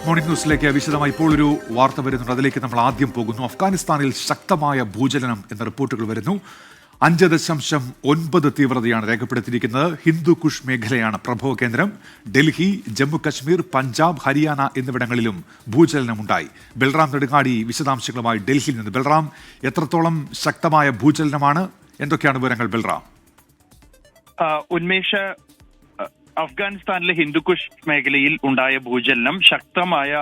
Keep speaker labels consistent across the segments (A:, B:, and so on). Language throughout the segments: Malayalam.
A: മോർണിംഗ് ന്യൂസിലേക്ക് വിശദമായി ഇപ്പോൾ ഒരു വാർത്ത വരുന്നുണ്ട്. അതിലേക്ക് നമ്മൾ ആദ്യം പോകുന്നു. അഫ്ഗാനിസ്ഥാനിൽ ശക്തമായ ഭൂചലനം എന്ന റിപ്പോർട്ടുകൾ വരുന്നു. 5.9 തീവ്രതയാണ് രേഖപ്പെടുത്തിയിരിക്കുന്നത്. ഹിന്ദു കുഷ് മേഖലയാണ് പ്രഭവ കേന്ദ്രം. ഡൽഹി, ജമ്മു കശ്മീർ, പഞ്ചാബ്, ഹരിയാന എന്നിവിടങ്ങളിലും ഭൂചലനമുണ്ടായി. ബൽറാം നെടുങ്ങാടി വിശദാംശങ്ങളുമായി ഡൽഹിയിൽ നിന്ന്. ബൽറാം, എത്രത്തോളം ശക്തമായ ഭൂചലനമാണ്? എന്തൊക്കെയാണ് വിവരങ്ങൾ ബൽറാം?
B: ഉന്മേഷ, അഫ്ഗാനിസ്ഥാനിലെ ഹിന്ദുക്കുഷ് മേഖലയിൽ ഉണ്ടായ ഭൂചലനം ശക്തമായ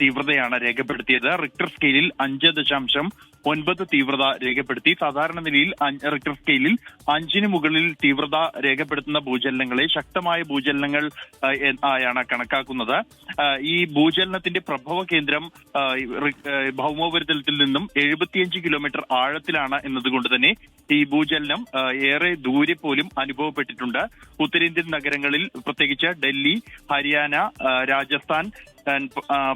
B: തീവ്രതയാണ് രേഖപ്പെടുത്തിയത്. റിക്ടർ സ്കെയിലിൽ 5.9 തീവ്രത രേഖപ്പെടുത്തി. സാധാരണ നിലയിൽ റിക്ടർ സ്കെയിലിൽ 5-ന് മുകളിൽ തീവ്രത രേഖപ്പെടുത്തുന്ന ഭൂചലനങ്ങളെ ശക്തമായ ഭൂചലനങ്ങൾ ആയാണ് കണക്കാക്കുന്നത്. ഈ ഭൂചലനത്തിന്റെ പ്രഭവ കേന്ദ്രം ഭൗമോപരിതലത്തിൽ നിന്നും 75 കിലോമീറ്റർ ആഴത്തിലാണ് എന്നതുകൊണ്ട് തന്നെ ഈ ഭൂചലനം ഏറെ ദൂരെ പോലും അനുഭവപ്പെട്ടിട്ടുണ്ട്. ഉത്തരേന്ത്യൻ നഗരങ്ങളിൽ പ്രത്യേകിച്ച് ഡൽഹി, ഹരിയാന, രാജസ്ഥാൻ,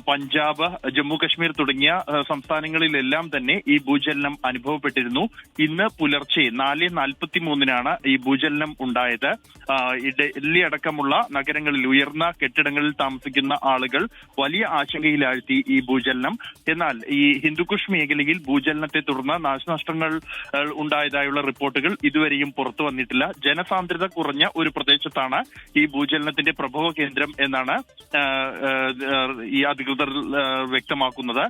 B: പഞ്ചാബ്, ജമ്മു കശ്മീർ തുടങ്ങിയ സംസ്ഥാനങ്ങളിലെല്ലാം തന്നെ ഈ ഭൂചലനം അനുഭവപ്പെട്ടിരുന്നു. ഇന്ന് പുലർച്ചെ 4:43 ഈ ഭൂചലനം ഉണ്ടായത്. ഡൽഹി അടക്കമുള്ള നഗരങ്ങളിൽ ഉയർന്ന കെട്ടിടങ്ങളിൽ താമസിക്കുന്ന ആളുകൾ വലിയ ആശങ്കയിലാഴ്ത്തി ഈ ഭൂചലനം. എന്നാൽ ഈ ഹിന്ദുക്കുഷ് മേഖലയിൽ ഭൂചലനത്തെ തുടർന്ന് നാശനഷ്ടങ്ങൾ ഉണ്ടായതായുള്ള റിപ്പോർട്ടുകൾ ഇതുവരെയും പുറത്തു വന്നിട്ടില്ല. ജനസാന്ദ്രത കുറഞ്ഞ ഒരു പ്രദേശത്താണ് ഈ ഭൂചലനത്തിന്റെ പ്രഭവ കേന്ദ്രം എന്നാണ് ഈ അധികൃതർ വ്യക്തമാക്കുന്നത്.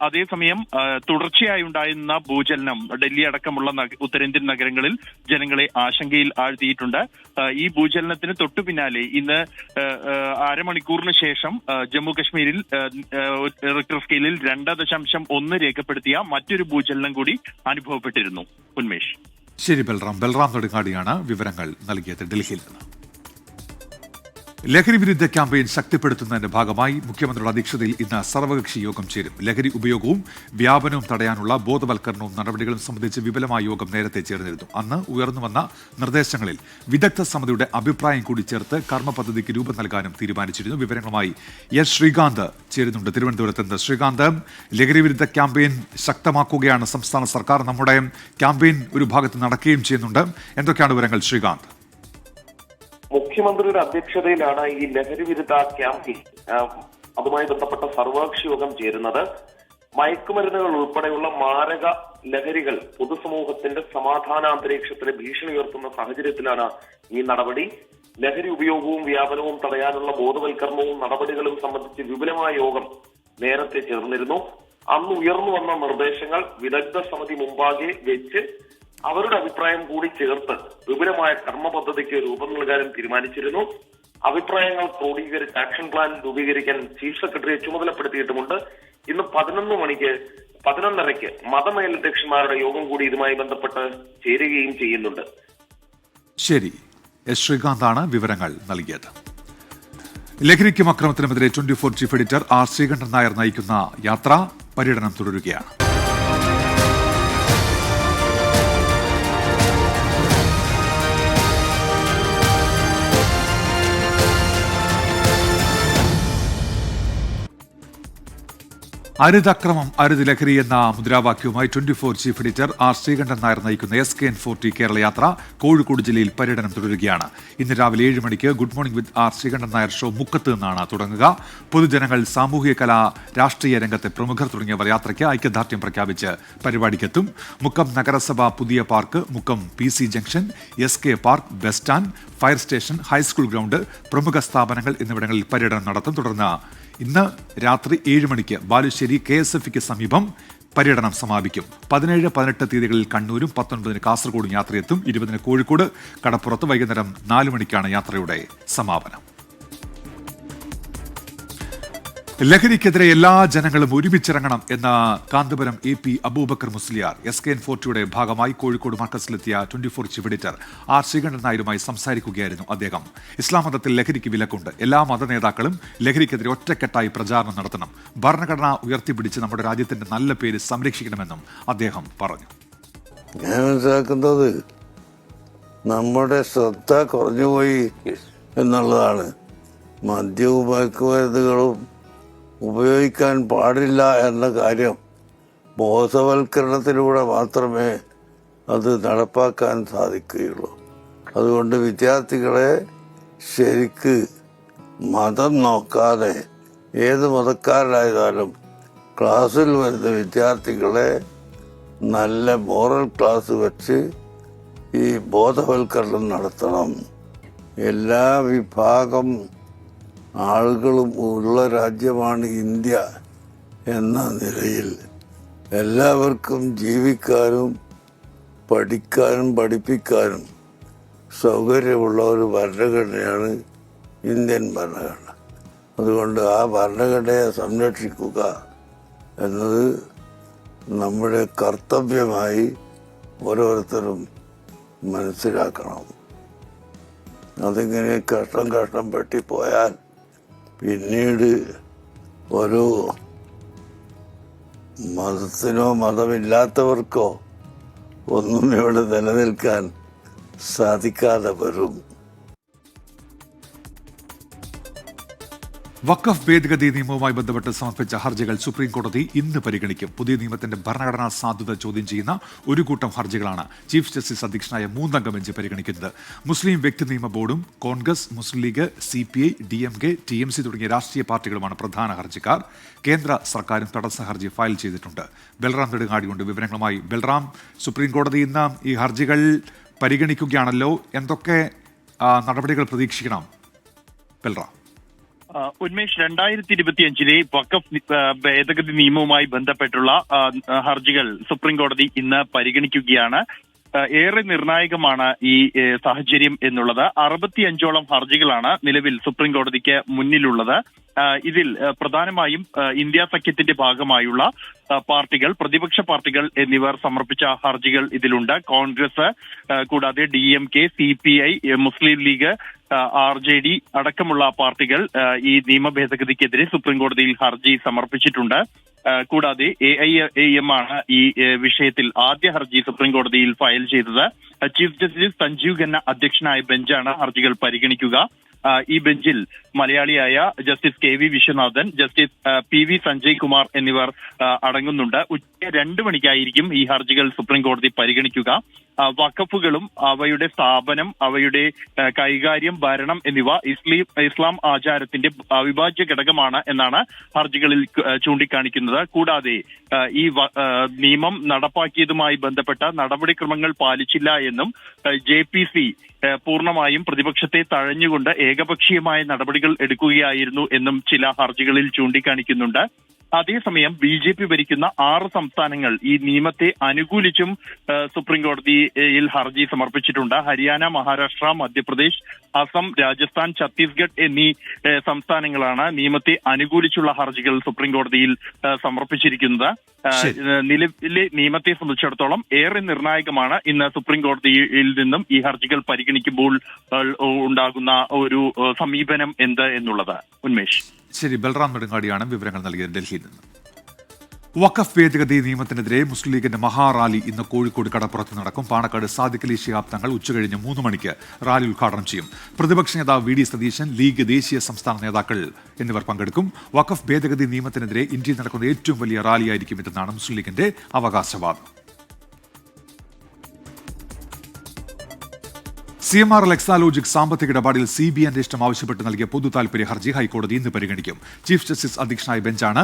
B: അതേസമയം തുടർച്ചയായി ഉണ്ടായിരുന്ന ഭൂചലനം ഡൽഹി അടക്കമുള്ള ഉത്തരേന്ത്യൻ നഗരങ്ങളിൽ ജനങ്ങളെ ആശങ്കയിൽ ആഴ്ത്തിയിട്ടുണ്ട്. ഈ ഭൂചലനത്തിന് തൊട്ടു പിന്നാലെ ഇന്ന് അരമണിക്കൂറിന് ശേഷം ജമ്മു കശ്മീരിൽ റിക്ടർ സ്കെയിലിൽ 2.1 രേഖപ്പെടുത്തിയ മറ്റൊരു ഭൂചലനം കൂടി അനുഭവപ്പെട്ടിരുന്നു. ഉന്മേഷ്.
A: ശരി ബൽറാം. ബൽറാം നെടുങ്ങാടിയാണ് വിവരങ്ങൾ നൽകിയത് ഡൽഹിയിൽ നിന്ന്. ലഹരി വിരുദ്ധ ക്യാമ്പയിൻ ശക്തിപ്പെടുത്തുന്നതിന്റെ ഭാഗമായി മുഖ്യമന്ത്രിയുടെ അധ്യക്ഷതയിൽ ഇന്ന് സർവകക്ഷി യോഗം ചേരും. ലഹരി ഉപയോഗവും വ്യാപനവും തടയാനുള്ള ബോധവൽക്കരണവും നടപടികളും സംബന്ധിച്ച് വിപുലമായ യോഗം നേരത്തെ ചേർന്നിരുന്നു. അന്ന് ഉയർന്നുവന്ന നിർദ്ദേശങ്ങളിൽ വിദഗ്ധ സമിതിയുടെ അഭിപ്രായം കൂടി ചേർത്ത് കർമ്മ പദ്ധതിക്ക് രൂപം നൽകാനും തീരുമാനിച്ചിരുന്നു. വിവരങ്ങളുമായി എസ് ശ്രീകാന്ത് ചേരുന്നുണ്ട് തിരുവനന്തപുരത്ത് നിന്ന്. ശ്രീകാന്ത്, ലഹരി വിരുദ്ധ ക്യാമ്പയിൻ ശക്തമാക്കുകയാണ് സംസ്ഥാന സർക്കാർ. നമ്മുടെ ക്യാമ്പയിൻ ഒരു ഭാഗത്ത് നടക്കുകയും ചെയ്യുന്നുണ്ട്. എന്തൊക്കെയാണ് വിവരങ്ങൾ ശ്രീകാന്ത്?
C: മുഖ്യമന്ത്രിയുടെ അധ്യക്ഷതയിലാണ് ഈ ലഹരി വിരുദ്ധ ക്യാമ്പയിൻ അതുമായി ബന്ധപ്പെട്ട സർവകക്ഷി യോഗം ചേരുന്നത്. മയക്കുമരുന്നുകൾ ഉൾപ്പെടെയുള്ള മാരക ലഹരികൾ പൊതുസമൂഹത്തിന്റെ സമാധാന അന്തരീക്ഷത്തിന് ഭീഷണി ഉയർത്തുന്ന സാഹചര്യത്തിലാണ് ഈ നടപടി. ലഹരി ഉപയോഗവും വ്യാപനവും തടയാനുള്ള ബോധവൽക്കരണവും നടപടികളും സംബന്ധിച്ച് വിപുലമായ യോഗം നേരത്തെ ചേർന്നിരുന്നു. അന്ന് ഉയർന്നു വന്ന നിർദ്ദേശങ്ങൾ വിദഗ്ധ സമിതി മുമ്പാകെ വെച്ച് അവരുടെ അഭിപ്രായം കൂടി ചേർത്ത് വിപുലമായ കർമ്മ പദ്ധതിക്ക് രൂപം നൽകാനും തീരുമാനിച്ചിരുന്നു. അഭിപ്രായങ്ങൾ ക്രോഡീകരിച്ച് ആക്ഷൻ പ്ലാൻ രൂപീകരിക്കാൻ ചീഫ് സെക്രട്ടറിയെ ചുമതലപ്പെടുത്തിയിട്ടുമുണ്ട്. ഇന്ന് 11:30 മതമേലധ്യക്ഷന്മാരുടെ യോഗം കൂടി ഇതുമായി ബന്ധപ്പെട്ട് ചേരുകയും ചെയ്യുന്നുണ്ട്.
A: ശരി, എസ് ശ്രീകാന്താണ് വിവരങ്ങൾ നൽകിയത്. ലഹരിക്കും അക്രമത്തിനുമെതിരെ 24 chief editor R Sreekandan Nair നയിക്കുന്ന യാത്ര പര്യടനം തുടരുകയാണ്. അരുതക്രമം അരുത് ലഹരി എന്ന മുദ്രാവാക്യവുമായി 24 chief editor R Sreekandan Nair നയിക്കുന്ന SKN40 കേരള യാത്ര കോഴിക്കോട് ജില്ലയിൽ പര്യടനം തുടരുകയാണ്. ഇന്ന് രാവിലെ 7 മണിക്ക് good morning with R Sreekandan Nair show മുക്കത്ത് നിന്നാണ് തുടങ്ങുക. പൊതുജനങ്ങൾ, സാമൂഹിക കലാ രാഷ്ട്രീയ രംഗത്തെ പ്രമുഖർ തുടങ്ങിയവർ യാത്രയ്ക്ക് ഐക്യദാർഢ്യം പ്രഖ്യാപിച്ച് പരിപാടിക്കെത്തും. മുക്കം നഗരസഭ പുതിയ park, Mukkam PC junction, SK park, bus stand, fire station, high school ground, പ്രമുഖ സ്ഥാപനങ്ങൾ എന്നിവിടങ്ങളിൽ പര്യടനം നടത്തും. തുടർന്ന് ഇന്ന് രാത്രി 7 മണിക്ക് ബാലുശ്ശേരി KSFക്ക് സമീപം പര്യടനം സമാപിക്കും. 17, 18 തീയതികളിൽ കണ്ണൂരും 19 കാസർഗോഡും യാത്രയെത്തും. 20 കോഴിക്കോട്, കടപ്പുറത്ത് വൈകുന്നേരം 4 മണിക്കാണ് യാത്രയുടെ സമാപനം. ലഹരിക്കെതിരെ എല്ലാ ജനങ്ങളും ഒരുമിച്ചിറങ്ങണം എന്ന കാന്തപുരം AP അബൂബക്കർ മുസ്ലിയാർ SKN40യുടെ ഭാഗമായി കോഴിക്കോട് മർക്കസിലെത്തിയ 24 ചീഫ് എഡിറ്റർ ആർ ശ്രീകണ്ഠൻ നായരുമായി സംസാരിക്കുകയായിരുന്നു അദ്ദേഹം. ഇസ്ലാം മതത്തിൽ ലഹരിക്ക് വിലക്കുണ്ട്. എല്ലാ മതനേതാക്കളും ലഹരിക്കെതിരെ ഒറ്റക്കെട്ടായി പ്രചാരണം നടത്തണം. ഭരണഘടന ഉയർത്തിപ്പിടിച്ച് നമ്മുടെ രാജ്യത്തിന്റെ നല്ല പേര് സംരക്ഷിക്കണമെന്നും അദ്ദേഹം പറഞ്ഞു.
D: ഞാൻ മനസ്സിലാക്കുന്നത് നമ്മുടെ ശ്രദ്ധ കുറഞ്ഞുപോയി എന്നുള്ളതാണ്. മദ്യവും മയക്കുമരുന്നുകളും ഉപയോഗിക്കാൻ പാടില്ല എന്ന കാര്യം ബോധവൽക്കരണത്തിലൂടെ മാത്രമേ അത് നടപ്പാക്കാൻ സാധിക്കുകയുള്ളൂ. അതുകൊണ്ട് വിദ്യാർത്ഥികളെ ശരിക്ക് മതം നോക്കാതെ ഏത് മതക്കാരായാലും ക്ലാസ്സിൽ വരുന്ന വിദ്യാർത്ഥികളെ നല്ല മോറൽ ക്ലാസ് വെച്ച് ഈ ബോധവൽക്കരണം നടത്തണം. എല്ലാ വിഭാഗം ആളുകളും ഉള്ള രാജ്യമാണ് ഇന്ത്യ എന്ന നിലയിൽ എല്ലാവർക്കും ജീവിക്കാനും പഠിക്കാനും പഠിപ്പിക്കാനും സൗകര്യമുള്ള ഒരു ഭരണഘടനയാണ് ഇന്ത്യൻ ഭരണഘടന. അതുകൊണ്ട് ആ ഭരണഘടനയെ സംരക്ഷിക്കുക എന്നത് നമ്മുടെ കർത്തവ്യമായി ഓരോരുത്തരും മനസ്സിലാക്കണം. അതിങ്ങനെ കഷ്ടം പെട്ടിപ്പോയാൽ പിന്നീട് ഒരു മതത്തിനോ മതമില്ലാത്തവർക്കോ ഒന്നും ഇവിടെ നിലനിൽക്കാൻ സാധിക്കാതെ വരും.
A: വഖഫ് ഭേദഗതി നിയമവുമായി ബന്ധപ്പെട്ട് സമർപ്പിച്ച ഹർജികൾ സുപ്രീം കോടതി ഇന്ന് പരിഗണിക്കും. പുതിയ നിയമത്തിന്റെ ഭരണഘടനാ സാധുത ചോദ്യം ചെയ്യുന്ന ഒരു കൂട്ടം ഹർജികളാണ് ചീഫ് ജസ്റ്റിസ് അധ്യക്ഷനായ 3-അംഗ ബെഞ്ച് പരിഗണിക്കുന്നത്. മുസ്ലിം വ്യക്തി നിയമ ബോർഡും കോൺഗ്രസ്, മുസ്ലിം ലീഗ്, CPI, DMK, TMC തുടങ്ങിയ രാഷ്ട്രീയ പാർട്ടികളുമാണ് പ്രധാന ഹർജിക്കാർ. കേന്ദ്ര സർക്കാരും തടസ്സ ഹർജി ഫയൽ ചെയ്തിട്ടുണ്ട്. ബൽറാം നെടുങ്ങാടിയുണ്ട് വിവരങ്ങളുമായി. ബൽറാം, സുപ്രീം കോടതി ഇന്ന് ഈ ഹർജികൾ പരിഗണിക്കുകയാണല്ലോ, എന്തൊക്കെ നടപടികൾ പ്രതീക്ഷിക്കണം? ബൽറാം.
B: ഉന്മേഷ്, 2025 വഖഫ് ഭേദഗതി നിയമവുമായി ബന്ധപ്പെട്ടുള്ള ഹർജികൾ സുപ്രീം കോടതി ഇന്ന് പരിഗണിക്കുകയാണ്. ഏറെ നിർണായകമാണ് ഈ സാഹചര്യം എന്നുള്ളത്. 65ഓളം ഹർജികളാണ് നിലവിൽ സുപ്രീം കോടതിക്ക് മുന്നിലുള്ളത്. ഇതിൽ പ്രധാനമായും ഇന്ത്യ സഖ്യത്തിന്റെ ഭാഗമായുള്ള പാർട്ടികൾ, പ്രതിപക്ഷ പാർട്ടികൾ എന്നിവർ സമർപ്പിച്ച ഹർജികൾ ഇതിലുണ്ട്. കോൺഗ്രസ് കൂടാതെ DMK, CPI, മുസ്ലിം ലീഗ്, RJD അടക്കമുള്ള പാർട്ടികൾ ഈ നിയമ ഭേദഗതിക്കെതിരെ സുപ്രീം കോടതിയിൽ ഹർജി സമർപ്പിച്ചിട്ടുണ്ട്. കൂടാതെ AIAM ആണ് ഈ വിഷയത്തിൽ ആദ്യ ഹർജി സുപ്രീം കോടതിയിൽ ഫയൽ ചെയ്തത്. ചീഫ് ജസ്റ്റിസ് സഞ്ജീവ് ഖന്ന അധ്യക്ഷനായ ബെഞ്ചാണ് ഹർജികൾ പരിഗണിക്കുക. ഈ ബെഞ്ചിൽ മലയാളിയായ justice KV Viswanathan, justice PV Sanjay Kumar എന്നിവർ അടങ്ങുന്നുണ്ട്. ഉച്ച 2 മണിക്കായിരിക്കും ഈ ഹർജികൾ സുപ്രീം കോടതി പരിഗണിക്കുക. വഖഫുകളും അവയുടെ സ്ഥാപനം, അവയുടെ കൈകാര്യം, ഭരണം എന്നിവ ഇസ്ലാം ആചാരത്തിന്റെ അവിഭാജ്യ ഘടകമാണ് എന്നാണ് ഹർജികളിൽ ചൂണ്ടിക്കാണിക്കുന്നത്. കൂടാതെ ഈ നിയമം നടപ്പാക്കിയതുമായി ബന്ധപ്പെട്ട നടപടിക്രമങ്ങൾ പാലിച്ചില്ല എന്നും JPC പൂർണ്ണമായും പ്രതിപക്ഷത്തെ തഴഞ്ഞുകൊണ്ട് ഏകപക്ഷീയമായ നടപടികൾ എടുക്കുകയായിരുന്നു എന്നും ചില ഹർജികളിൽ ചൂണ്ടിക്കാണിക്കുന്നുണ്ട്. അതേസമയം BJP ഭരിക്കുന്ന 6 സംസ്ഥാനങ്ങൾ ഈ നിയമത്തെ അനുകൂലിച്ചും സുപ്രീം കോടതിയിൽ ഹർജി സമർപ്പിച്ചിട്ടുണ്ട്. ഹരിയാന, മഹാരാഷ്ട്ര, മധ്യപ്രദേശ്, അസം, രാജസ്ഥാൻ, ഛത്തീസ്ഗഡ് എന്നീ സംസ്ഥാനങ്ങളാണ് നിയമത്തെ അനുകൂലിച്ചുള്ള ഹർജികൾ സുപ്രീം കോടതിയിൽ സമർപ്പിച്ചിരിക്കുന്നത്. നിലവിലെ നിയമത്തെ സംബന്ധിച്ചിടത്തോളം ഏറെ നിർണായകമാണ് ഇന്ന് സുപ്രീം കോടതിയിൽ നിന്നും ഈ ഹർജികൾ പരിഗണിക്കുമ്പോൾ ഉണ്ടാകുന്ന ഒരു സമീപനം എന്ത് എന്നുള്ളത്. ഉന്മേഷ്.
A: ശരി, ബൽറാം നെടുങ്ങാടിയാണ് വിവരങ്ങൾ നൽകിയത് ഡൽഹിയിൽ നിന്ന്. വഖഫ് ഭേദഗതി നിയമത്തിനെതിരെ മുസ്ലിം ലീഗിന്റെ മഹാറാലി ഇന്ന് കോഴിക്കോട് കടപ്പുറത്ത് നടക്കും. പാണക്കാട് സാദിഖ് അലി ശിഹാബ് തങ്ങൾ ഉച്ചകഴിഞ്ഞ് 3 മണിക്ക് റാലി ഉദ്ഘാടനം ചെയ്യും. പ്രതിപക്ഷ നേതാവ് VD സതീശൻ, ലീഗ് ദേശീയ സംസ്ഥാന നേതാക്കൾ എന്നിവർ പങ്കെടുക്കും. വഖഫ് ഭേദഗതി നിയമത്തിനെതിരെ ഇന്ത്യയിൽ നടക്കുന്ന ഏറ്റവും വലിയ റാലിയായിരിക്കും ഇതെന്നാണ് മുസ്ലിം ലീഗിന്റെ അവകാശവാദം. CMRL എക്സാലോജിക് സാമ്പത്തിക ഇടപാടിൽ CBI അന്വേഷണം ആവശ്യപ്പെട്ട് നൽകിയ പൊതു താൽപര്യ ഹർജി ഹൈക്കോടതി ഇന്ന് പരിഗണിക്കും. ചീഫ് ജസ്റ്റിസ് അധ്യക്ഷനായ ബെഞ്ചാണ്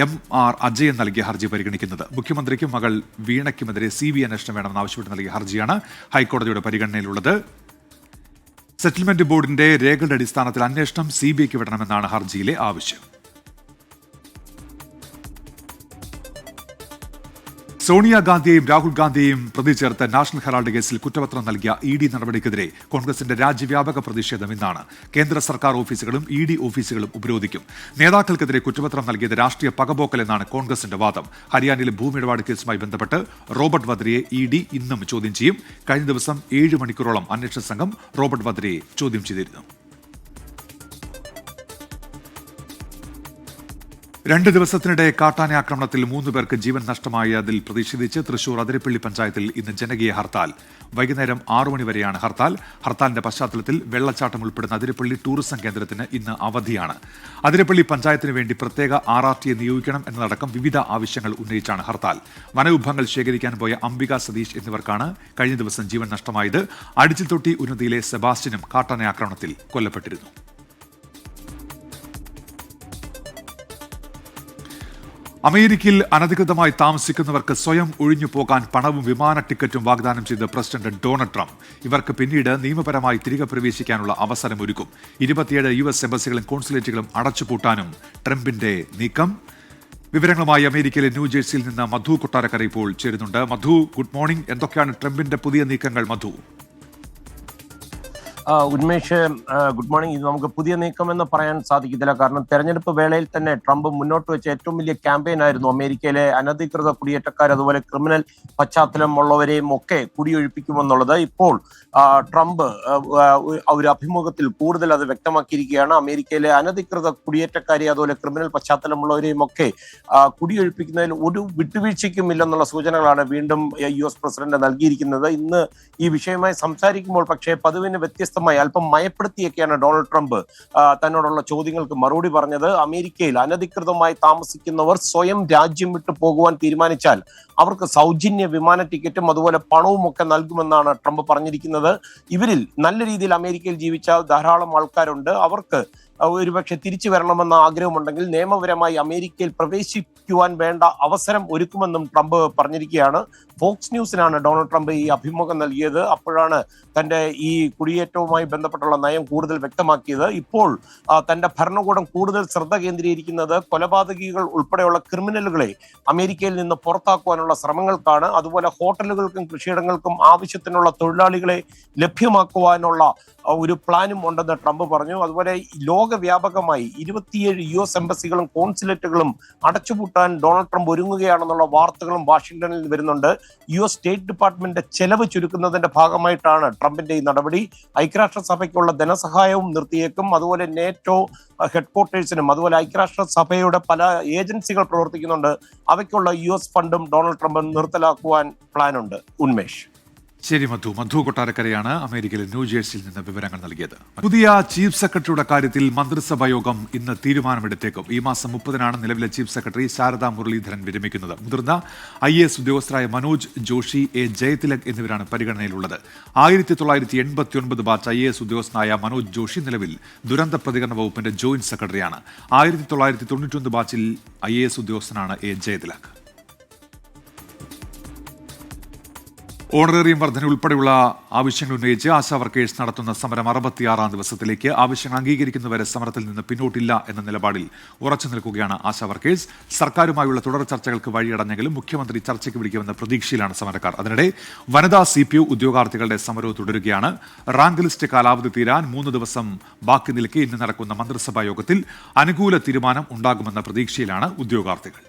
A: MR അജയൻ നൽകിയ ഹർജി പരിഗണിക്കുന്നത്. മുഖ്യമന്ത്രിക്കും മകൾ വീണയ്ക്കുമെതിരെ CBI അന്വേഷണം വേണമെന്ന് ആവശ്യപ്പെട്ട് നൽകിയ ഹർജിയാണ് ഹൈക്കോടതിയുടെ പരിഗണനയിലുള്ളത്. സെറ്റിൽമെന്റ് ബോർഡിന്റെ രേഖകളുടെ അടിസ്ഥാനത്തിൽ അന്വേഷണം CBIക്ക് വിടണമെന്നാണ് ഹർജിയിലെ ആവശ്യം. സോണിയാഗാന്ധിയെയും രാഹുൽ ഗാന്ധിയെയും പ്രതി ചേർത്ത് നാഷണൽ ഹെറാൾഡ് കേസിൽ കുറ്റപത്രം നൽകിയ ED നടപടിക്കെതിരെ കോൺഗ്രസിന്റെ രാജ്യവ്യാപക പ്രതിഷേധം ഇന്നാണ്. കേന്ദ്ര സർക്കാർ ഓഫീസുകളും ED ഓഫീസുകളും ഉപരോധിക്കും. നേതാക്കൾക്കെതിരെ കുറ്റപത്രം നൽകിയത് രാഷ്ട്രീയ പകപോക്കലെന്നാണ് കോൺഗ്രസിന്റെ വാദം. ഹരിയാനയിലെ ഭൂമി ഇടപാട് കേസുമായി ബന്ധപ്പെട്ട് റോബർട്ട് വദ്രയെ ED ഇന്നും ചോദ്യം ചെയ്യും. കഴിഞ്ഞ ദിവസം 7 മണിക്കൂറോളം അന്വേഷണ സംഘം റോബർട്ട് വദ്രയെ ചോദ്യം ചെയ്തിരുന്നു. 2 ദിവസത്തിനിടെ കാട്ടാന ആക്രമണത്തിൽ 3 പേർക്ക് ജീവൻ നഷ്ടമായതിൽ പ്രതിഷേധിച്ച് തൃശൂർ അതിരപ്പള്ളി പഞ്ചായത്തിൽ ഇന്ന് ജനകീയ ഹർത്താൽ. വൈകുന്നേരം 6 മണി വരെയാണ് ഹർത്താൽ. ഹർത്താലിന്റെ പശ്ചാത്തലത്തിൽ വെള്ളച്ചാട്ടം ഉൾപ്പെടുന്ന അതിരപ്പള്ളി ടൂറിസം കേന്ദ്രത്തിന് ഇന്ന് അവധിയാണ്. അതിരപ്പള്ളി പഞ്ചായത്തിന് വേണ്ടി പ്രത്യേക RRTയെ നിയോഗിക്കണം എന്നതടക്കം വിവിധ ആവശ്യങ്ങൾ ഉന്നയിച്ചാണ് ഹർത്താൽ. വനവിഭവങ്ങൾ ശേഖരിക്കാൻ പോയ അംബിക സതീഷ് എന്നിവർക്കാണ് കഴിഞ്ഞ ദിവസം ജീവൻ നഷ്ടമായത്. അടിച്ചിൽത്തൊട്ടി ഉന്നതിയിലെ സെബാസ്റ്റ്യനും കാട്ടാന ആക്രമണത്തിൽ കൊല്ലപ്പെട്ടിരുന്നു. അമേരിക്കയിൽ അനധികൃതമായി താമസിക്കുന്നവർക്ക് സ്വയം ഒഴിഞ്ഞു പോകാൻ പണവും വിമാന ടിക്കറ്റും വാഗ്ദാനം ചെയ്ത് പ്രസിഡന്റ് ഡൊണാൾഡ് ട്രംപ്. ഇവർക്ക് പിന്നീട് നിയമപരമായി തിരികെ പ്രവേശിക്കാനുള്ള അവസരമൊരുക്കും. 27 US എംബസികളും കോൺസുലേറ്റുകളും അടച്ചുപൂട്ടാനും ട്രംപിന്റെ നീക്കം. വിവരങ്ങളുമായി അമേരിക്കയിലെ ന്യൂജേഴ്സിയിൽ നിന്ന് മധു കൊട്ടാരക്കര ഇപ്പോൾ ചേരുന്നുണ്ട്. മധു, ഗുഡ് മോർണിംഗ്. എന്തൊക്കെയാണ് ട്രംപിന്റെ പുതിയ നീക്കങ്ങൾ മധു?
E: Unmesh, good morning. ഇത് നമുക്ക് പുതിയ നീക്കമെന്ന് പറയാൻ സാധിക്കത്തില്ല. കാരണം തെരഞ്ഞെടുപ്പ് വേളയിൽ തന്നെ ട്രംപ് മുന്നോട്ട് വെച്ച ഏറ്റവും വലിയ ക്യാമ്പയിൻ ആയിരുന്നു അമേരിക്കയിലെ അനധികൃത കുടിയേറ്റക്കാർ, അതുപോലെ ക്രിമിനൽ പശ്ചാത്തലമുള്ളവരെയും ഒക്കെ കുടിയൊഴിപ്പിക്കുമെന്നുള്ളത്. ഇപ്പോൾ ട്രംപ് ഒരു അഭിമുഖത്തിൽ കൂടുതൽ അത് വ്യക്തമാക്കിയിരിക്കുകയാണ്. അമേരിക്കയിലെ അനധികൃത കുടിയേറ്റക്കാരെ അതുപോലെ ക്രിമിനൽ പശ്ചാത്തലമുള്ളവരെയും ഒക്കെ കുടിയൊഴിപ്പിക്കുന്നതിൽ ഒരു വിട്ടുവീഴ്ചയ്ക്കും ഇല്ലെന്നുള്ള സൂചനകളാണ് വീണ്ടും US പ്രസിഡന്റ് നൽകിയിരിക്കുന്നത്. ഇന്ന് ഈ വിഷയമായി സംസാരിക്കുമ്പോൾ പക്ഷേ പതിവിന് വ്യത്യസ്തമായി അല്പം മയപ്പെടുത്തിയൊക്കെയാണ് ഡൊണാൾഡ് ട്രംപ് തന്നോടുള്ള ചോദ്യങ്ങൾക്ക് മറുപടി പറഞ്ഞത്. അമേരിക്കയിൽ അനധികൃതമായി താമസിക്കുന്നവർ സ്വയം രാജ്യം വിട്ടു പോകുവാൻ തീരുമാനിച്ചാൽ അവർക്ക് സൗജന്യ വിമാന ടിക്കറ്റും അതുപോലെ പണവും ഒക്കെ നൽകുമെന്നാണ് ട്രംപ് പറഞ്ഞിരിക്കുന്നത്. ഇവരിൽ നല്ല രീതിയിൽ അമേരിക്കയിൽ ജീവിച്ച ധാരാളം ആൾക്കാരുണ്ട്. അവർക്ക് ഒരുപക്ഷെ തിരിച്ചു വരണമെന്ന ആഗ്രഹമുണ്ടെങ്കിൽ നിയമപരമായി അമേരിക്കയിൽ പ്രവേശിക്കുവാൻ വേണ്ട അവസരം ഒരുക്കുമെന്നും ട്രംപ് പറഞ്ഞിരിക്കുകയാണ്. ഫോക്സ് ന്യൂസിനാണ് ഡൊണാൾഡ് ട്രംപ് ഈ അഭിമുഖം നൽകിയത്. അപ്പോഴാണ് തന്റെ ഈ കുടിയേറ്റവുമായി ബന്ധപ്പെട്ടുള്ള നയം കൂടുതൽ വ്യക്തമാക്കിയത്. ഇപ്പോൾ തന്റെ ഭരണകൂടം കൂടുതൽ ശ്രദ്ധ കേന്ദ്രീകരിക്കുന്നത് കൊലപാതകികൾ ഉൾപ്പെടെയുള്ള ക്രിമിനലുകളെ അമേരിക്കയിൽ നിന്ന് പുറത്താക്കുവാനുള്ള ശ്രമങ്ങൾക്കാണ്. അതുപോലെ ഹോട്ടലുകൾക്കും കൃഷിയിടങ്ങൾക്കും ആവശ്യത്തിനുള്ള തൊഴിലാളികളെ ലഭ്യമാക്കുവാനുള്ള ഒരു പ്ലാനും ഉണ്ടെന്ന് ട്രംപ് പറഞ്ഞു. അതുപോലെ ലോകവ്യാപകമായി 27 US എംബസികളും കോൺസുലേറ്റുകളും അടച്ചുപൂട്ടാൻ ഡൊണാൾഡ് ട്രംപ് ഒരുങ്ങുകയാണെന്നുള്ള വാർത്തകളും വാഷിംഗ്ടണിൽ വരുന്നുണ്ട്. US സ്റ്റേറ്റ് ഡിപ്പാർട്ട്മെന്റ് ചെലവ് ചുരുക്കുന്നതിന്റെ ഭാഗമായിട്ടാണ് ട്രംപിന്റെ ഈ നടപടി. ഐക്യരാഷ്ട്രസഭയ്ക്കുള്ള ധനസഹായവും നിർത്തിയേക്കും. അതുപോലെ നേറ്റോ ഹെഡ്ക്വാർട്ടേഴ്സിനും അതുപോലെ ഐക്യരാഷ്ട്രസഭയുടെ പല ഏജൻസികൾ പ്രവർത്തിക്കുന്നുണ്ട്. അവയ്ക്കുള്ള US ഫണ്ടും ഡൊണാൾഡ് ട്രംപ് നിർത്തലാക്കുവാൻ പ്ലാനുണ്ട്. ഉന്മേഷ്.
A: ശരി മധു. മധു കൊട്ടാരക്കരയാണ് അമേരിക്കയിലെ ന്യൂജേഴ്സിയിൽ നിന്ന് വിവരങ്ങൾ നൽകിയത്. പുതിയ ചീഫ് സെക്രട്ടറിയുടെ കാര്യത്തിൽ മന്ത്രിസഭാ യോഗം ഇന്ന് തീരുമാനമെടുത്തേക്കും. ഈ മാസം 30-നാണ് നിലവിലെ ചീഫ് സെക്രട്ടറി ശാരദാ മുരളീധരൻ വിരമിക്കുന്നത്. മുതിർന്ന IAS ഉദ്യോഗസ്ഥരായ മനോജ് ജോഷി, A ജയതിലക് എന്നിവരാണ് പരിഗണനയിലുള്ളത്. 1989 ബാച്ച് IAS ഉദ്യോഗസ്ഥനായ മനോജ് ജോഷി നിലവിൽ ദുരന്ത പ്രതികരണ വകുപ്പിന്റെ ജോയിന്റ് സെക്രട്ടറിയാണ്. 1991 ബാച്ചിൽ IAS ഉദ്യോഗസ്ഥനാണ് A ജയതിലക്. ഓണറേറിയം വർധന ഉൾപ്പെടെയുള്ള ആവശ്യങ്ങൾ ഉന്നയിച്ച് ആശാ വർക്കേഴ്സ് നടത്തുന്ന സമരം 66-ാം ദിവസത്തിലേക്ക്. ആവശ്യങ്ങൾ അംഗീകരിക്കുന്നവരെ സമരത്തിൽ നിന്ന് പിന്നോട്ടില്ല എന്ന നിലപാടിൽ ഉറച്ചു നിൽക്കുകയാണ് ആശാ വർക്കേഴ്സ്. സർക്കാരുമായുള്ള തുടർ ചർച്ചകൾക്ക് വഴിയടഞ്ഞെങ്കിലും മുഖ്യമന്ത്രി ചർച്ചയ്ക്ക് വിളിക്കുമെന്ന പ്രതീക്ഷയിലാണ് സമരക്കാർ. അതിനിടെ വനിതാ CPO ഉദ്യോഗാർത്ഥികളുടെ സമരവും തുടരുകയാണ്. റാങ്ക് ലിസ്റ്റ് കാലാവധി തീരാൻ 3 ദിവസം ബാക്കി നിൽക്കെ ഇന്ന് നടക്കുന്ന മന്ത്രിസഭാ യോഗത്തിൽ അനുകൂല തീരുമാനം ഉണ്ടാകുമെന്ന പ്രതീക്ഷയിലാണ് ഉദ്യോഗാർത്ഥികൾ.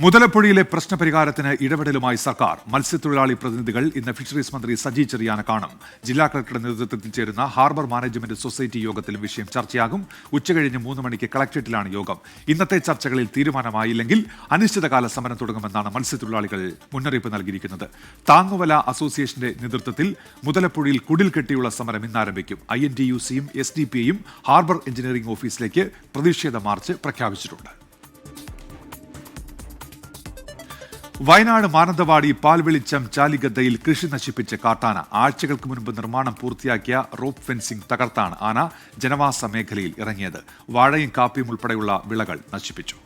A: മുതലപ്പുഴയിലെ പ്രശ്നപരിഹാരത്തിന് ഇടപെടലുമായി സർക്കാർ. മത്സ്യത്തൊഴിലാളി പ്രതിനിധികൾ ഇന്ന് ഫിഷറീസ് മന്ത്രി സജി ചെറിയാനെ കാണും. ജില്ലാ കളക്ടറുടെ നേതൃത്വത്തിൽ ചേരുന്ന ഹാർബർ മാനേജ്മെന്റ് സൊസൈറ്റി യോഗത്തിൽ വിഷയം ചർച്ചയാകും. ഉച്ചകഴിഞ്ഞ് 3 മണിക്ക് കളക്ടറേറ്റിലാണ് യോഗം. ഇന്നത്തെ ചർച്ചകളിൽ തീരുമാനമായില്ലെങ്കിൽ അനിശ്ചിതകാല സമരം തുടങ്ങുമെന്നാണ് മത്സ്യത്തൊഴിലാളികൾ മുന്നറിയിപ്പ് നൽകിയിരിക്കുന്നത്. താങ്ങുവല അസോസിയേഷന്റെ നേതൃത്വത്തിൽ മുതലപ്പുഴയിൽ കുടിൽ കെട്ടിയുള്ള സമരം ഇന്ന് ആരംഭിക്കും. INTUCയും SDPIയും ഹാർബർ എഞ്ചിനീയറിംഗ് ഓഫീസിലേക്ക് പ്രതിഷേധ മാർച്ച് പ്രഖ്യാപിച്ചിട്ടുണ്ട്. വയനാട് മാനന്തവാടി പാൽവെളിച്ചം ചാലിഗദ്ദയിൽ കൃഷി നശിപ്പിച്ച് കാട്ടാന. ആഴ്ചകൾക്ക് മുൻപ് നിർമ്മാണം പൂർത്തിയാക്കിയ റോപ്പ് ഫെൻസിംഗ് തകർത്താണ് ആന ജനവാസ മേഖലയിൽ ഇറങ്ങിയത്. വാഴയും കാപ്പിയും ഉൾപ്പെടെയുള്ള വിളകൾ നശിപ്പിച്ചു.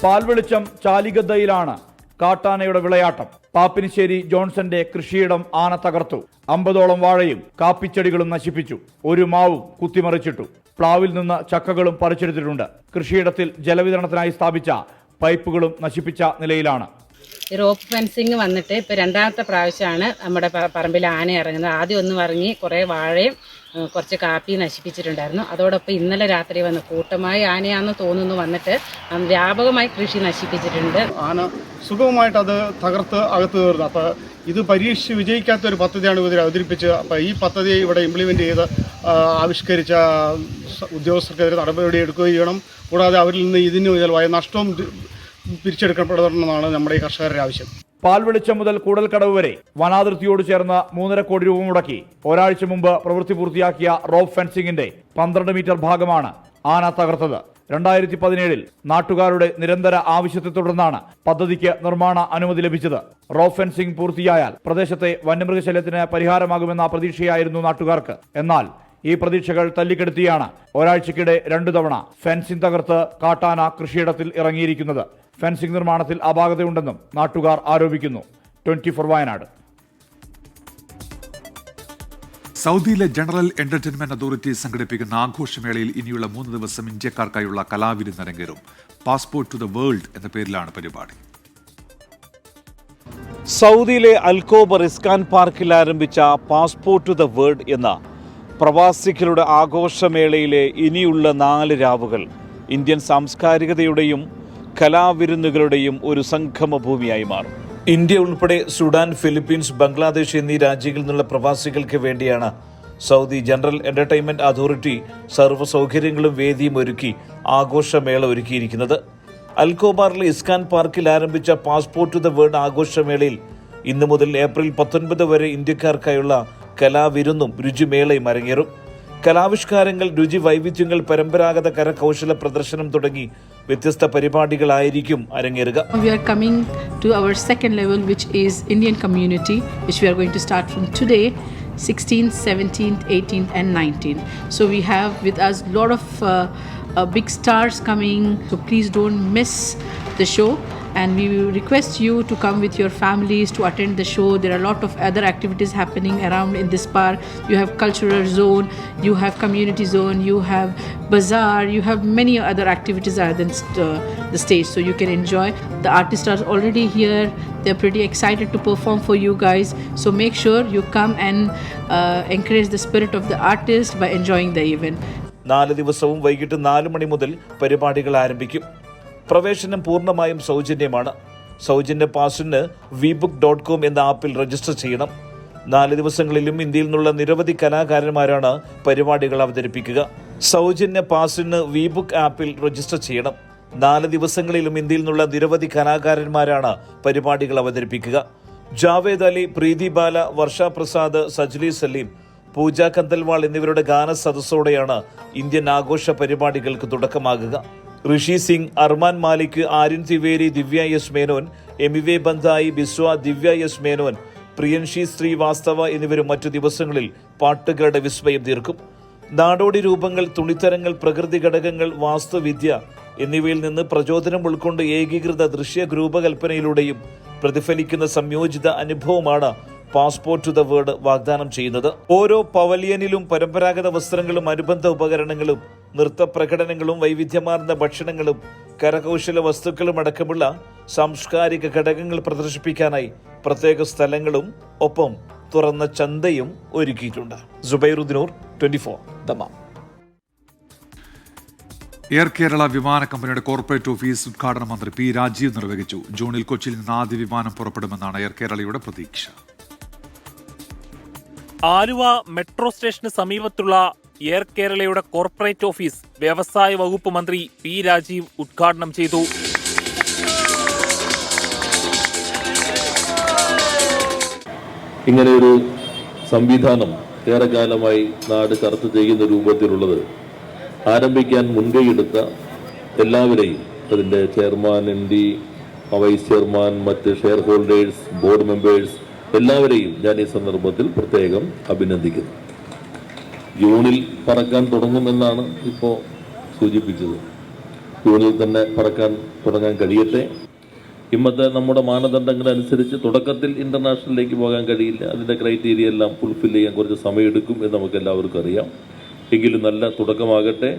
F: പാൽവെളിച്ചം ചാലിഗദ്ദയിലാണ് കാട്ടാനയുടെ വിളയാട്ടം. പാപ്പിനിശ്ശേരി ജോൺസന്റെ കൃഷിയിടം ആന തകർത്തു. 50ഓളം വാഴയും കാപ്പിച്ചെടികളും നശിപ്പിച്ചു. ഒരു മാവും കുത്തിമറിച്ചിട്ടു. പ്ലാവിൽ നിന്ന് ചക്കകളും പറിച്ചെടുത്തിട്ടുണ്ട്. കൃഷിയിടത്തിൽ ജലവിതരണത്തിനായി സ്ഥാപിച്ച പൈപ്പുകളും നശിപ്പിച്ച നിലയിലാണ്.
G: റോപ്പ് ഫെൻസിങ് വന്നിട്ട് ഇപ്പോൾ 2ാമത്തെ പ്രാവശ്യമാണ് നമ്മുടെ പറമ്പിൽ ആന ഇറങ്ങുന്നത്. ആദ്യം ഒന്ന് ഇറങ്ങി കുറേ വാഴയും കുറച്ച് കാപ്പി നശിപ്പിച്ചിട്ടുണ്ടായിരുന്നു. അതോടൊപ്പം ഇന്നലെ രാത്രി വന്ന് കൂട്ടമായി ആനയാണെന്ന് തോന്നുന്നു വന്നിട്ട് വ്യാപകമായി കൃഷി നശിപ്പിച്ചിട്ടുണ്ട്.
H: ആന സുഗമമായിട്ട് അത് തകർത്ത് അകത്ത് കയറുന്നു. അപ്പോൾ ഇത് പരീക്ഷിച്ച് വിജയിക്കാത്ത ഒരു പദ്ധതിയാണ് ഇവർ അവതരിപ്പിച്ച്. അപ്പോൾ ഈ പദ്ധതി ഇവിടെ ഇംപ്ലിമെൻ്റ് ചെയ്ത് ആവിഷ്കരിച്ച ഉദ്യോഗസ്ഥർക്കെതിരെ നടപടി എടുക്കുകയും ചെയ്യണം. കൂടാതെ അവരിൽ നിന്ന് ഇതിന് വയ നഷ്ടവും പിരിച്ചെടുക്കപ്പെടണമെന്നാണ് നമ്മുടെ ഈ കർഷകരുടെ ആവശ്യം.
F: പാൽവെളിച്ചം മുതൽ കൂടൽക്കടവ് വരെ വനാതിർത്തിയോട് ചേർന്ന് 3.5 കോടി രൂപ മുടക്കി ഒരാഴ്ച മുമ്പ് പ്രവൃത്തി പൂർത്തിയാക്കിയ റോപ്പ് ഫെൻസിംഗിന്റെ 12 മീറ്റർ ഭാഗമാണ് ആന തകർത്തത്. 2017 നാട്ടുകാരുടെ നിരന്തര ആവശ്യത്തെ തുടർന്നാണ് പദ്ധതിക്ക് നിർമ്മാണ അനുമതി ലഭിച്ചത്. റോപ്പ് ഫെൻസിംഗ് പൂർത്തിയായാൽ പ്രദേശത്തെ വന്യമൃഗശല്യത്തിന് പരിഹാരമാകുമെന്ന പ്രതീക്ഷയായിരുന്നു നാട്ടുകാർക്ക്. എന്നാൽ ഈ പ്രതീക്ഷകൾ തല്ലിക്കെടുത്തിയാണ് ഒരാഴ്ചക്കിടെ 2 തവണ ഫെൻസിംഗ് തകർത്ത് കാട്ടാന കൃഷിയിടത്തിൽ ഇറങ്ങിയിരിക്കുന്നത്. ഫെൻസിംഗ് നിർമ്മാണത്തിൽ അപാകതയുണ്ടെന്നും നാട്ടുകാർ ആരോപിക്കുന്നു. 24 വയനാട്.
A: സൗദിയിലെ ജനറൽ എന്റർടൈൻമെന്റ് അതോറിറ്റി സംഘടിപ്പിക്കുന്ന ആഘോഷമേളയിൽ ഇനിയുള്ള 3 ദിവസം ഇന്ത്യക്കാർക്കായുള്ള കലാവിരുന്ന് അരങ്ങേറും. പാസ്പോർട്ട് ടു ദ വേൾഡ് എന്ന പേരിലാണ് പരിപാടി.
I: സൗദിയിലെ അൽകോബർ ഇസ്കാൻ പാർക്കിൽ ആരംഭിച്ച പാസ്പോർട്ട് ടു ദ വേൾഡ് എന്ന പ്രവാസികളുടെ ആഘോഷമേളയിലെ ഇനിയുള്ള 4 രാവുകൾ ഇന്ത്യൻ സാംസ്കാരികതയുടെയും കലാവിരുന്നുകളുടെയും ഒരു സംഗമഭൂമിയായി മാറും. ഇന്ത്യ ഉൾപ്പെടെ സുഡാൻ, ഫിലിപ്പീൻസ്, ബംഗ്ലാദേശ് എന്നീ രാജ്യങ്ങളിൽ നിന്നുള്ള പ്രവാസികൾക്ക് വേണ്ടിയാണ് സൗദി ജനറൽ എന്റർടൈൻമെന്റ് അതോറിറ്റി സർവ്വ സൗകര്യങ്ങളും വേദിയും ഒരുക്കി ആഘോഷമേള ഒരുക്കിയിരിക്കുന്നത്. അൽകോബാറിലെ ഇസ്കാൻ പാർക്കിൽ ആരംഭിച്ച പാസ്പോർട്ട് ടു ദ വേൾഡ് ആഘോഷമേളയിൽ ഇന്നു മുതൽ ഏപ്രിൽ 19 വരെ ഇന്ത്യക്കാർക്കായുള്ള കലാവിരുന്നും രുചിമേളയും അരങ്ങേറും. കലാവിഷ്കാരങ്ങൾ, രുചി വൈവിധ്യങ്ങൾ, പരമ്പരാഗത കരകൗശല പ്രദർശനം തുടങ്ങി വ്യത്യസ്ത പരിപാടികളായിരിക്കും അരങ്ങേറുക.
J: We are coming to our second level, which is Indian community, which we are going to start from today, 16th, 17th, 18th and 19th. So we have with us a lot of big stars coming, so please don't miss the show. And we request you to come with your families to attend the show. There are a lot of other activities happening around in this park. You have cultural zone, you have community zone, you have bazaar, you have many other activities other than the stage, so you can enjoy. The artists are already here. They're pretty excited to perform for you guys. So make sure you come and encourage the spirit of the artist by enjoying the event.
I: 4 ദിവസവും വൈകിട്ട് 4 മണി മുതൽ പരിപാടികൾ ആരംഭിക്കും. പ്രവേശനം പൂർണ്ണമായും സൗജന്യമാണ്. സൗജന്യ പാസിന് vbook.com എന്ന ആപ്പിൽ രജിസ്റ്റർ ചെയ്യണം. 4 ദിവസങ്ങളിലും ഇന്ത്യയിൽ നിന്നുള്ള നിരവധി കലാകാരന്മാരാണ് പരിപാടികൾ അവതരിപ്പിക്കുക. സൗജന്യ പാസിന് vbook ആപ്പിൽ രജിസ്റ്റർ ചെയ്യണം. 4 ദിവസങ്ങളിലും ഇന്ത്യയിൽ നിന്നുള്ള നിരവധി കലാകാരന്മാരാണ് പരിപാടികൾ അവതരിപ്പിക്കുക. ജാവേദ് അലി, പ്രീതി ബാല, വർഷ പ്രസാദ്, സജ്ലി സലീം, പൂജ കന്തൽവാൾ എന്നിവരുടെ ഗാന സദസ്സോടെയാണ് ഇന്ത്യൻ ആഘോഷ പരിപാടികൾക്ക് തുടക്കമാകുക. ഋഷി സിംഗ്, അർമാൻ മാലിക്, ആര്യൻ തിവേരി, ദിവ്യ എസ് മേനോൻ, എമിവെ ബന്ധായി, ബിസ്വ, ദിവ്യ എസ് മേനോൻ, പ്രിയൻഷി ശ്രീവാസ്തവ എന്നിവരും മറ്റു ദിവസങ്ങളിൽ പാട്ടുകളുടെ വിസ്മയം തീർക്കും. നാടോടി രൂപങ്ങൾ, തുണിത്തരങ്ങൾ, പ്രകൃതി ഘടകങ്ങൾ, വാസ്തുവിദ്യ എന്നിവയിൽ നിന്ന് പ്രചോദനം ഉൾക്കൊണ്ട് ഏകീകൃത ദൃശ്യ രൂപകൽപ്പനയിലൂടെയും പ്രതിഫലിക്കുന്ന സംയോജിത അനുഭവമാണ് പാസ്പോർട്ട് ടു ദ വേൾഡ് വാഗ്ദാനം ചെയ്യുന്നത്. ഓരോ പവലിയനിലും പരമ്പരാഗത വസ്ത്രങ്ങളും അനുബന്ധ ഉപകരണങ്ങളും, നൃത്ത പ്രകടനങ്ങളും, വൈവിധ്യമാർന്ന ഭക്ഷണങ്ങളും, കരകൗശല വസ്തുക്കളും അടക്കമുള്ള സാംസ്കാരിക ഘടകങ്ങൾ പ്രദർശിപ്പിക്കാനായി പ്രത്യേക സ്ഥലങ്ങളും ഒപ്പം തുറന്ന ചന്തയും ഒരുക്കിയിട്ടുണ്ട്. സുബൈറുദ്ദീനൂർ, 24 ദമാം.
A: എയർ കേരള വിമാന കമ്പനിയുടെ കോർപ്പറേറ്റ് ഓഫീസ് ഉദ്ഘാടന മന്ത്രി പി രാജീവ് നിർവഹിച്ചു. ജൂണിൽ കൊച്ചിയിൽ നിന്ന് ആദ്യ വിമാനം പുറപ്പെടുമെന്നാണ് എയർ കേരളയുടെ പ്രതീക്ഷ.
K: ആലുവ മെട്രോ സ്റ്റേഷന് സമീപത്തുള്ള എയർ കേരളയുടെ കോർപ്പറേറ്റ് ഓഫീസ് വ്യവസായ വകുപ്പ് മന്ത്രി പി രാജീവ് ഉദ്ഘാടനം ചെയ്തു.
L: ഇങ്ങനെയൊരു സംവിധാനം ഏറെക്കാലമായി നാട് ചർച്ച ചെയ്യുന്ന രൂപത്തിലുള്ളത് ആരംഭിക്കാൻ മുൻകൈയെടുത്ത എല്ലാവരെയും, അതിൻ്റെ ചെയർമാൻ, MD, വൈസ് ചെയർമാൻ, മറ്റ് ഷെയർ ഹോൾഡേഴ്സ്, ബോർഡ് മെമ്പേഴ്സ് എല്ലാവരെയും ഞാൻ ഈ സന്ദർഭത്തിൽ പ്രത്യേകം അഭിനന്ദിക്കുന്നു. ജൂണിൽ പറക്കാൻ തുടങ്ങുമെന്നാണ് ഇപ്പോൾ സൂചിപ്പിച്ചത്. ജൂണിൽ തന്നെ പറക്കാൻ തുടങ്ങാൻ കഴിയട്ടെ. ഇന്നത്തെ നമ്മുടെ മാനദണ്ഡങ്ങളനുസരിച്ച് തുടക്കത്തിൽ ഇന്റർനാഷണലിലേക്ക് പോകാൻ കഴിയില്ല. അതിൻ്റെ ക്രൈറ്റീരിയ എല്ലാം ഫുൾഫിൽ ചെയ്യാൻ കുറച്ച് സമയമെടുക്കും എന്ന് നമുക്ക് എല്ലാവർക്കും അറിയാം. എങ്കിലും നല്ല തുടക്കമാകട്ടെ.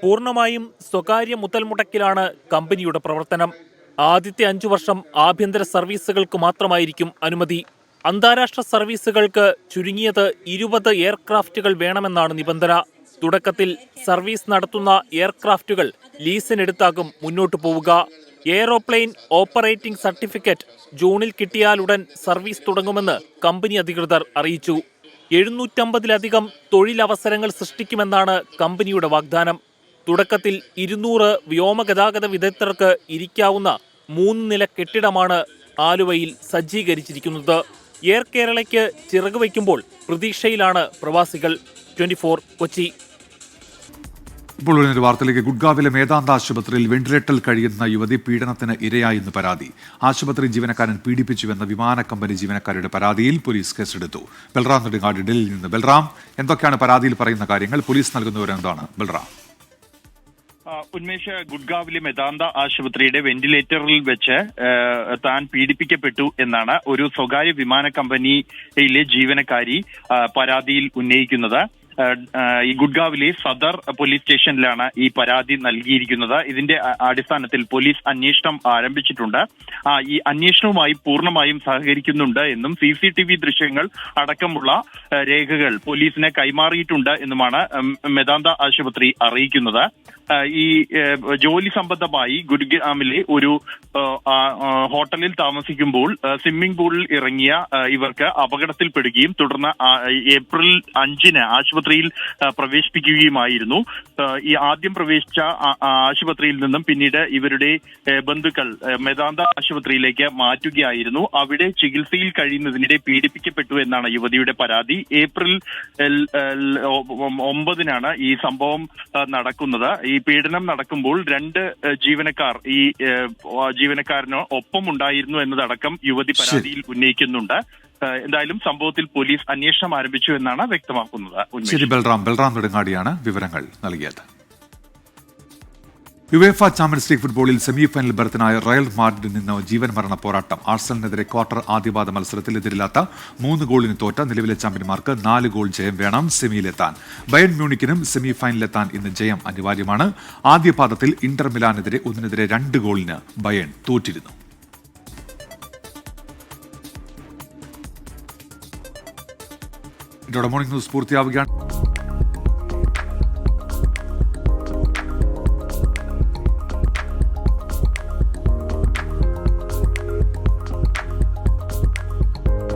K: പൂർണ്ണമായും സ്വകാര്യ മുതൽമുടക്കിലാണ് കമ്പനിയുടെ പ്രവർത്തനം. ആദ്യത്തെ 5 വർഷം ആഭ്യന്തര സർവീസുകൾക്ക് മാത്രമായിരിക്കും അനുമതി. അന്താരാഷ്ട്ര സർവീസുകൾക്ക് ചുരുങ്ങിയത് 20 എയർക്രാഫ്റ്റുകൾ വേണമെന്നാണ് നിബന്ധന. തുടക്കത്തിൽ സർവീസ് നടത്തുന്ന എയർക്രാഫ്റ്റുകൾ ലീസിനെടുത്താകും മുന്നോട്ടു പോവുക. എയറോപ്ലെയിൻ ഓപ്പറേറ്റിംഗ് സർട്ടിഫിക്കറ്റ് ജൂണിൽ കിട്ടിയാലുടൻ സർവീസ് തുടങ്ങുമെന്ന് കമ്പനി അധികൃതർ അറിയിച്ചു. 750-ലധികം തൊഴിലവസരങ്ങൾ സൃഷ്ടിക്കുമെന്നാണ് കമ്പനിയുടെ വാഗ്ദാനം. തുടക്കത്തിൽ 200 വ്യോമഗതാഗത വിദഗ്ധർക്ക് ഇരിക്കാവുന്ന 3 നില കെട്ടിടമാണ് ആലുവയിൽ സജ്ജീകരിച്ചിരിക്കുന്നത്. എയർ കേരളയ്ക്ക് ചിറക് വയ്ക്കുമ്പോൾ പ്രതീക്ഷയിലാണ് പ്രവാസികൾ. 24 കൊച്ചി.
A: ഇപ്പോൾ ഒരു വാർത്തയിലേക്ക്. ഗുഡ്ഗാവിലെ മേദാന്ത ആശുപത്രിയിൽ വെന്റിലേറ്ററിൽ കഴിയുന്ന യുവതി പീഡനത്തിന് ഇരയായെന്ന് പരാതി. ആശുപത്രി ജീവനക്കാരൻ പീഡിപ്പിച്ചുവെന്ന വിമാന കമ്പനി ജീവനക്കാരുടെ പരാതിയിൽ പോലീസ് കേസെടുത്തു. ബൽറാം നെടുങ്ങാട് ഡൽഹിയിൽ നിന്ന്. ബൽറാം, എന്തൊക്കെയാണ് പരാതിയിൽ പറയുന്ന കാര്യങ്ങൾ? പോലീസ് നൽകുന്ന വിവരം എന്താണ്? ബൽറാം.
B: ഉന്മേഷ്, ഗുഡ്ഗാവിലെ മേദാന്ത ആശുപത്രിയുടെ വെന്റിലേറ്ററിൽ വെച്ച് താൻ പീഡിപ്പിക്കപ്പെട്ടു എന്നാണ് ഒരു സ്വകാര്യ വിമാന കമ്പനിയിലെ ജീവനക്കാരി പരാതിയിൽ ഉന്നയിക്കുന്നത്. ഈ ഗുഡ്ഗാവിലെ സദർ പോലീസ് സ്റ്റേഷനിലാണ് ഈ പരാതി നൽകിയിരിക്കുന്നത്. ഇതിന്റെ അടിസ്ഥാനത്തിൽ പോലീസ് അന്വേഷണം ആരംഭിച്ചിട്ടുണ്ട്. ഈ അന്വേഷണവുമായി പൂർണ്ണമായും സഹകരിക്കുന്നുണ്ട് എന്നും CCTV ദൃശ്യങ്ങൾ അടക്കമുള്ള രേഖകൾ പോലീസിന് കൈമാറിയിട്ടുണ്ട് എന്നുമാണ് മേദാന്ത ആശുപത്രി അറിയിക്കുന്നത്. ഈ ജോലി സംബന്ധമായി ഗുഡ്ഗാമിലെ ഒരു ഹോട്ടലിൽ താമസിക്കുമ്പോൾ സ്വിമ്മിംഗ് പൂളിൽ ഇറങ്ങിയ ഇവർക്ക് അപകടത്തിൽപ്പെടുകയും തുടർന്ന് ഏപ്രിൽ 5-ന് ആശുപത്രിയിൽ പ്രവേശിപ്പിക്കുകയുമായിരുന്നു. ഈ ആദ്യം പ്രവേശിച്ച ആശുപത്രിയിൽ നിന്നും പിന്നീട് ഇവരുടെ ബന്ധുക്കൾ മേദാന്ത ആശുപത്രിയിലേക്ക് മാറ്റുകയായിരുന്നു. അവിടെ ചികിത്സയിൽ കഴിയുന്നതിനിടെ പീഡിപ്പിക്കപ്പെട്ടു എന്നാണ് യുവതിയുടെ പരാതി. ഏപ്രിൽ 9-നാണ് ഈ സംഭവം നടക്കുന്നത്. ഈ പീഡനം നടക്കുമ്പോൾ 2 ജീവനക്കാർ ഈ ജീവനക്കാരന് ഒപ്പം ഉണ്ടായിരുന്നു എന്നതടക്കം യുവതി പരാതിയിൽ ഉന്നയിക്കുന്നുണ്ട്. എന്തായാലും സംഭവത്തിൽ പോലീസ് അന്വേഷണം ആരംഭിച്ചു എന്നാണ് വ്യക്തമാക്കുന്നത്.
A: ശരി, ബൽറാം നെടുങ്ങാടിയാണ് വിവരങ്ങൾ നൽകിയത്. യുവേഫ ചാമ്പ്യൻസ് ലീഗ് ഫുട്ബോളിൽ സെമി ഫൈനൽ ബർത്തിനായ റയൽ മാഡ്രിഡിൽ നിന്ന് ജീവൻ മരണ പോരാട്ടം. ആഴ്സണലിനെതിരെ ക്വാർട്ടർ ആദ്യപാദ മത്സരത്തിൽ എതിരില്ലാത്ത 3 ഗോളിന് തോറ്റ നിലവിലെ ചാമ്പ്യന്മാർക്ക് 4 ഗോൾ ജയം വേണം സെമിയിലെത്താൻ. ബയൺ മ്യൂണിക്കിനും സെമി ഫൈനലിലെത്താൻ ഇന്ന് ജയം അനിവാര്യമാണ്. ആദ്യപാദത്തിൽ ഇന്റർ മിലാനെതിരെ 1-2 ഗോളിന് ബയൺ തോറ്റിരുന്നു. ഇതോടെ മോർണിംഗ് ന്യൂസ് പൂർത്തിയാവുകയാണ്.